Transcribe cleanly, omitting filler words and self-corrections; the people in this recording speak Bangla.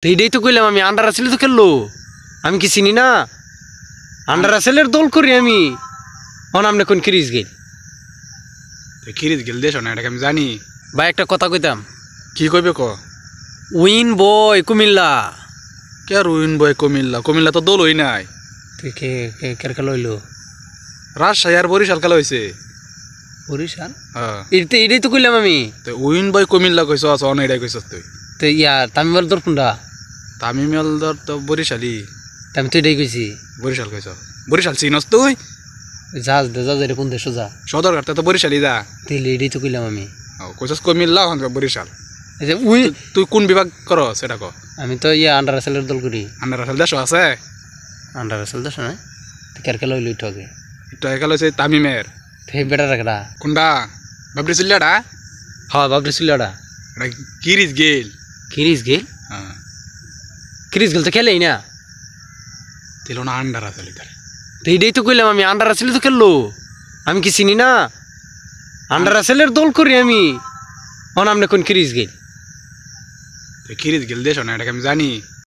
তো এইটাই তো কইলাম আমি, আন্ডার রাসেল তো খেললো, আমি কি চিনি না? আন্ডার রাসেলের দল করি আমি। আপনি কোন ক্রিস গেল? কিরিত গেল দেশ না, এটাকে আমি জানি। ভাই একটা কথা কইতাম। কি কইবে ক? উইন বয় কুমিল্লা। কে আর উইন বয় কুমিল্লা? কুমিল্লা তো দল হই নাই। তুই কে কে লইলো? রাজশাহী আর বরিশাল খেলা হয়েছে। বরিশাল? হ্যাঁ, এটাই তো কইলাম আমি। তো উইন বয় কুমিল্লা কইছ, অন এটাই কইছ তুই। তো তামিমের দর কোনটা? তামিম এলদর তো বরিশালি। আমি তো এটাই কইছি। বরিশাল কইছ? বরিশাল চিনস তুই? জাহাজ এটা কোন দেশ যা? সদরঘাটটা তো বরিশালি যা। তাইলে এটাই তো কইলাম আমি। কইছস কুমিল্লা, হন বরিশাল। উই তুই কোন বিভাগ কর সেটা ক। আমি তো আন্ডার রাসেলের দল করি। আন্ডার রাসেল দেশ আছে? আন্ডার রাসেল দেশ নয়, কে কে লইলো একটু আগে। এটা খেলা হয়েছে তামিমের। সেই বেটা রাখা কোনটা? বাবরি চিল্লাটা? হ্যাঁ বাবরি সিলাডা। এটা কিরিস গেল। Chris Gayle? হ্যাঁ, ক্রিস গেল তো খেলেই না। দিল না আন্ডার রাসেল এটার। তো এইটাই তো কইলাম আমি, আন্ডার রাসেল তো খেললো, আমি কি চিনি না? আন্ডার রাসেলের দল করি আমি। আপনি কোন ক্রিস গেল? কিরিস গেল দেশ না, এটাকে আমি জানি।